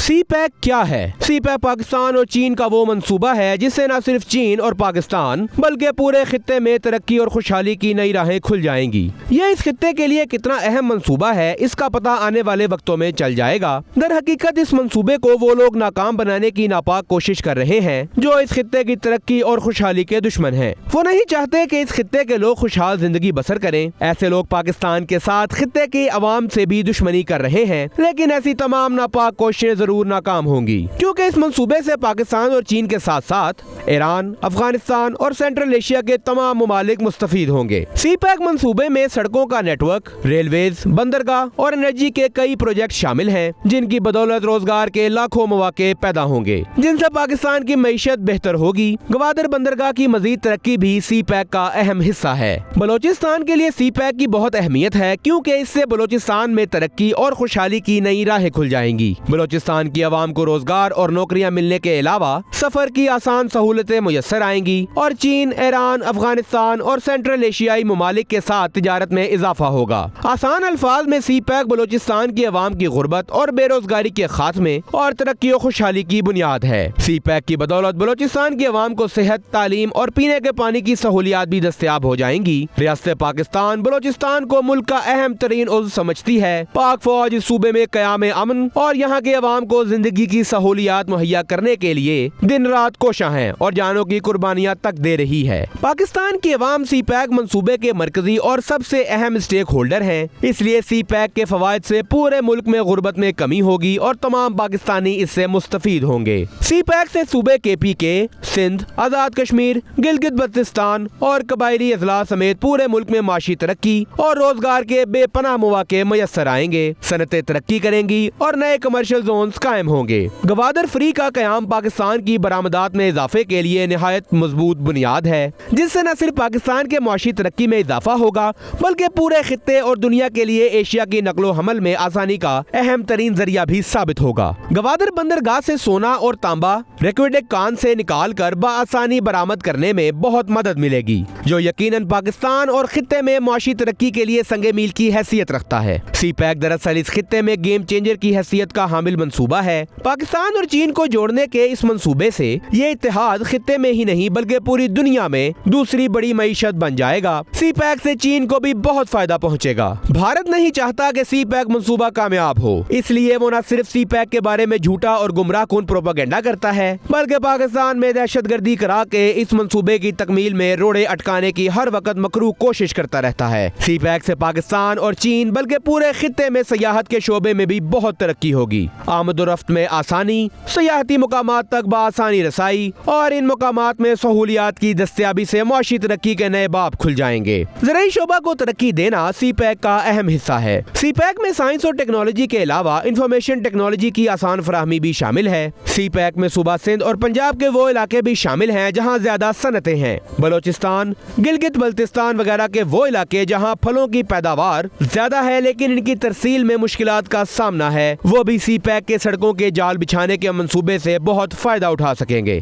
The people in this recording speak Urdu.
سی پیک کیا ہے؟ سی پیک پاکستان اور چین کا وہ منصوبہ ہے جس سے نہ صرف چین اور پاکستان بلکہ پورے خطے میں ترقی اور خوشحالی کی نئی راہیں کھل جائیں گی۔ یہ اس خطے کے لیے کتنا اہم منصوبہ ہے اس کا پتہ آنے والے وقتوں میں چل جائے گا۔ در حقیقت اس منصوبے کو وہ لوگ ناکام بنانے کی ناپاک کوشش کر رہے ہیں جو اس خطے کی ترقی اور خوشحالی کے دشمن ہیں۔ وہ نہیں چاہتے کہ اس خطے کے لوگ خوشحال زندگی بسر کریں۔ ایسے لوگ پاکستان کے ساتھ خطے کی عوام سے بھی دشمنی کر رہے ہیں، لیکن ایسی تمام ناپاک کوششیں ضرور ناکام ہوں گی، کیونکہ اس منصوبے سے پاکستان اور چین کے ساتھ ساتھ ایران، افغانستان اور سینٹرل ایشیا کے تمام ممالک مستفید ہوں گے۔ سی پیک منصوبے میں سڑکوں کا نیٹ ورک، ریلویز، بندرگاہ اور انرجی کے کئی پروجیکٹ شامل ہیں جن کی بدولت روزگار کے لاکھوں مواقع پیدا ہوں گے، جن سے پاکستان کی معیشت بہتر ہوگی۔ گوادر بندرگاہ کی مزید ترقی بھی سی پیک کا اہم حصہ ہے۔ بلوچستان کے لیے سی پیک کی بہت اہمیت ہے کیونکہ اس سے بلوچستان میں ترقی اور خوشحالی کی نئی راہیں کھل جائیں گی۔ بلوچستان کی عوام کو روزگار اور نوکریاں ملنے کے علاوہ سفر کی آسان سہولتیں میسر آئیں گی اور چین، ایران، افغانستان اور سینٹرل ایشیائی ممالک کے ساتھ تجارت میں اضافہ ہوگا۔ آسان الفاظ میں سی پیک بلوچستان کی عوام کی غربت اور بے روزگاری کے خاتمے اور ترقی و خوشحالی کی بنیاد ہے۔ سی پیک کی بدولت بلوچستان کی عوام کو صحت، تعلیم اور پینے کے پانی کی سہولیات بھی دستیاب ہو جائیں گی۔ ریاست پاکستان بلوچستان کو ملک کا اہم ترین عضو سمجھتی ہے۔ پاک فوج اس صوبے میں قیام امن اور یہاں کے عوام کو زندگی کی سہولیات مہیا کرنے کے لیے دن رات کوشاں ہیں اور جانوں کی قربانیاں تک دے رہی ہے۔ پاکستان کی عوام سی پیک منصوبے کے مرکزی اور سب سے اہم اسٹیک ہولڈر ہیں، اس لیے سی پیک کے فوائد سے پورے ملک میں غربت میں کمی ہوگی اور تمام پاکستانی اس سے مستفید ہوں گے۔ سی پیک سے صوبے کے پی کے، سندھ، آزاد کشمیر، گلگت بلتستان اور قبائلی اضلاع سمیت پورے ملک میں معاشی ترقی اور روزگار کے بے پناہ مواقع میسر آئیں گے، صنعتیں ترقی کریں گی اور نئے کمرشل زونز قائم ہوں گے۔ گوادر فری کا قیام پاکستان کی برآمدات میں اضافے کے لیے نہایت مضبوط بنیاد ہے، جس سے نہ صرف پاکستان کے معاشی ترقی میں اضافہ ہوگا بلکہ پورے خطے اور دنیا کے لیے ایشیا کی نقل و حمل میں آسانی کا اہم ترین ذریعہ بھی ثابت ہوگا۔ گوادر بندرگاہ سے سونا اور تانبا ریکویڈک کان سے نکال کر بآسانی برآمد کرنے میں بہت مدد ملے گی، جو یقیناً پاکستان اور خطے میں معاشی ترقی کے لیے سنگ میل کی حیثیت رکھتا ہے۔ سی پیک دراصل اس خطے میں گیم چینجر کی حیثیت کا حامل منصوبہ ہے۔ پاکستان اور چین کو جوڑنے کے اس منصوبے سے یہ اتحاد خطے میں ہی نہیں بلکہ پوری دنیا میں دوسری بڑی معیشت بن جائے گا۔ سی پیک سے چین کو بھی بہت فائدہ پہنچے گا۔ بھارت نہیں چاہتا کہ سی پیک منصوبہ کامیاب ہو، اس لیے وہ نہ صرف سی پیک کے بارے میں جھوٹا اور گمراہ کن پروپیگنڈا کرتا ہے بلکہ پاکستان میں دہشت گردی کرا کے اس منصوبے کی تکمیل میں روڑے اٹکانے کی ہر وقت مکروہ کوشش کرتا رہتا ہے۔ سی پیک سے پاکستان اور چین بلکہ پورے خطے میں سیاحت کے شعبے میں بھی بہت ترقی ہوگی۔ آمد و رفت میں آسانی، سیاحتی مقامات تک بآسانی رسائی اور ان مقامات میں سہولیات کی دستیابی سے معاشی ترقی کے نئے باب کھل جائیں گے۔ زرعی شعبہ کو ترقی دینا سی پیک کا اہم حصہ ہے۔ سی پیک میں سائنس اور ٹیکنالوجی کے علاوہ انفارمیشن ٹیکنالوجی کی آسان فراہمی بھی شامل ہے۔ سی پیک میں صوبہ سندھ اور پنجاب کے وہ علاقے بھی شامل ہیں جہاں زیادہ صنعتیں ہیں۔ بلوچستان، گلگت بلتستان وغیرہ کے وہ علاقے جہاں پھلوں کی پیداوار زیادہ ہے لیکن ان کی ترسیل میں مشکلات کا سامنا ہے، وہ بھی سی پیک کے سڑکوں کے جال بچھانے کے منصوبے سے بہت فائدہ اٹھا سکیں گے۔